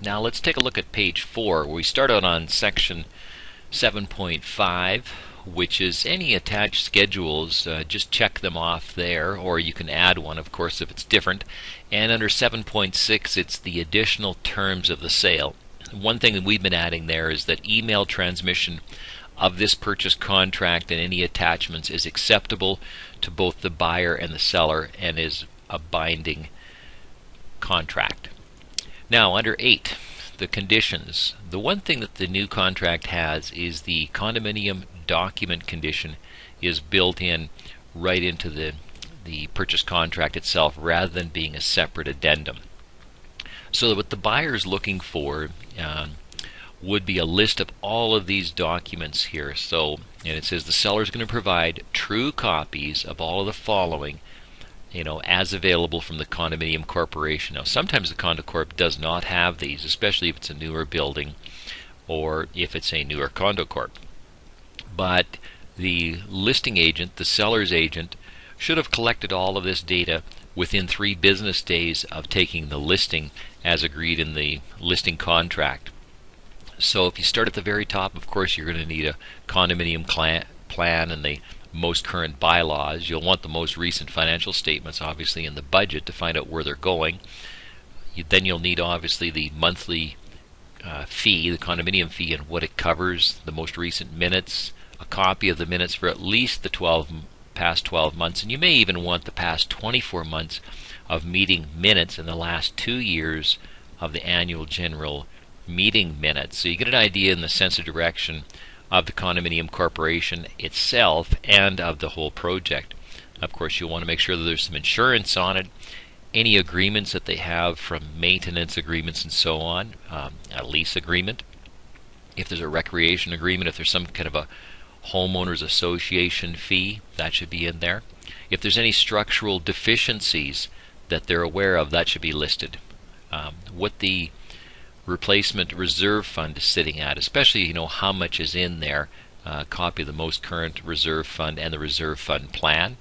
Now let's take a look at page 4, where we start out on section 7.5, which is any attached schedules. Just check them off there, or you can add one, of course, if it's different. And under 7.6, it's the additional terms of the sale. One thing that we've been adding there is that email transmission of this purchase contract and any attachments is acceptable to both the buyer and the seller and is a binding contract. Now, under 8, the conditions. The one thing that the new contract has is the condominium document condition is built in right into the purchase contract itself, rather than being a separate addendum. So what the buyer is looking for would be a list of all of these documents here. So, and it says the seller is going to provide true copies of all of the following, as available from the condominium corporation. Now, sometimes the condo corp does not have these, especially if it's a newer building or if it's a newer condo corp. But the listing agent, the seller's agent, should have collected all of this data within 3 business days of taking the listing as agreed in the listing contract. So if you start at the very top, of course you're going to need a condominium plan and the most current bylaws. You'll want the most recent financial statements, obviously, in the budget to find out where they're going. Then you'll need, obviously, the monthly fee, the condominium fee, and what it covers, the most recent minutes, a copy of the minutes for at least the past 12 months, and you may even want the past 24 months of meeting minutes in the last 2 years of the annual general meeting minutes. So you get an idea in the sense of direction of the condominium corporation itself and of the whole project. Of course, you'll want to make sure that there's some insurance on it, any agreements that they have, from maintenance agreements and so on, a lease agreement, if there's a recreation agreement, if there's some kind of a homeowners association fee, that should be in there. If there's any structural deficiencies that they're aware of, that should be listed. What the replacement reserve fund is sitting at, especially how much is in there, a copy of the most current reserve fund and the reserve fund plan.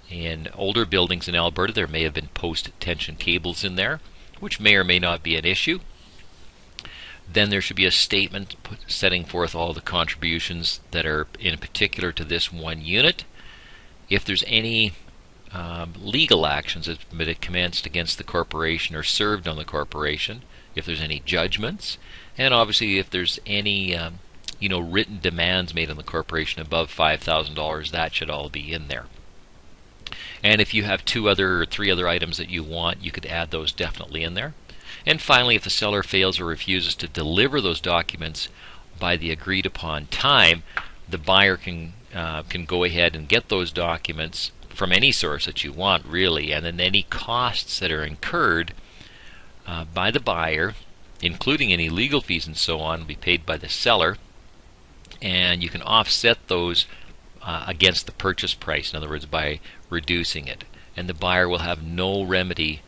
In older buildings in Alberta, there may have been post-tension cables in there, which may or may not be an issue. Then there should be a statement setting forth all the contributions that are in particular to this one unit. If there's any legal actions that have been commenced against the corporation or served on the corporation, if there's any judgments, and obviously if there's any written demands made on the corporation above $5,000, that should all be in there. And if you have 2 or 3 other items that you want, you could add those definitely in there. And finally, if the seller fails or refuses to deliver those documents by the agreed upon time, the buyer can go ahead and get those documents from any source that you want, really, and then any costs that are incurred by the buyer, including any legal fees and so on, will be paid by the seller, and you can offset those against the purchase price, in other words, by reducing it. And the buyer will have no remedy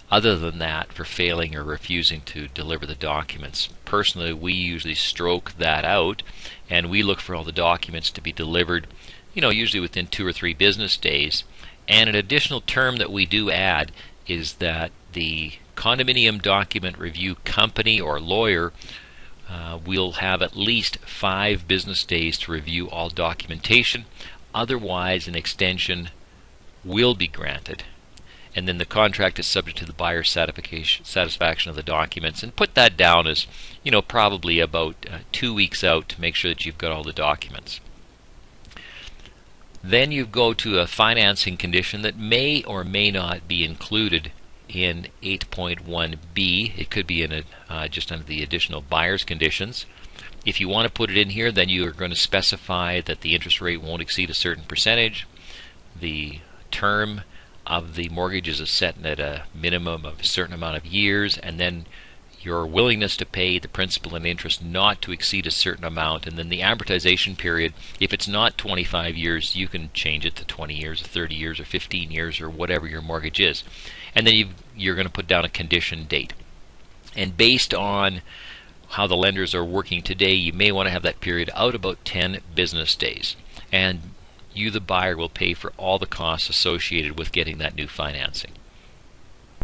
other than that for failing or refusing to deliver the documents. Personally, we usually stroke that out, and we look for all the documents to be delivered, usually within 2 or 3 business days. And an additional term that we do add is that the condominium document review company or lawyer will have at least 5 business days to review all documentation. Otherwise, an extension will be granted. And then the contract is subject to the buyer's satisfaction of the documents, and put that down as probably about 2 weeks out to make sure that you've got all the documents. Then you go to a financing condition that may or may not be included in 8.1b. It could be in just under the additional buyer's conditions. If you want to put it in here, then you are going to specify that the interest rate won't exceed a certain percentage. The term of the mortgage is set at a minimum of a certain amount of years, and then your willingness to pay the principal and interest not to exceed a certain amount. And then the amortization period, if it's not 25 years, you can change it to 20 years or 30 years or 15 years or whatever your mortgage is. And then you're going to put down a condition date. And based on how the lenders are working today, you may want to have that period out about 10 business days. And you, the buyer, will pay for all the costs associated with getting that new financing.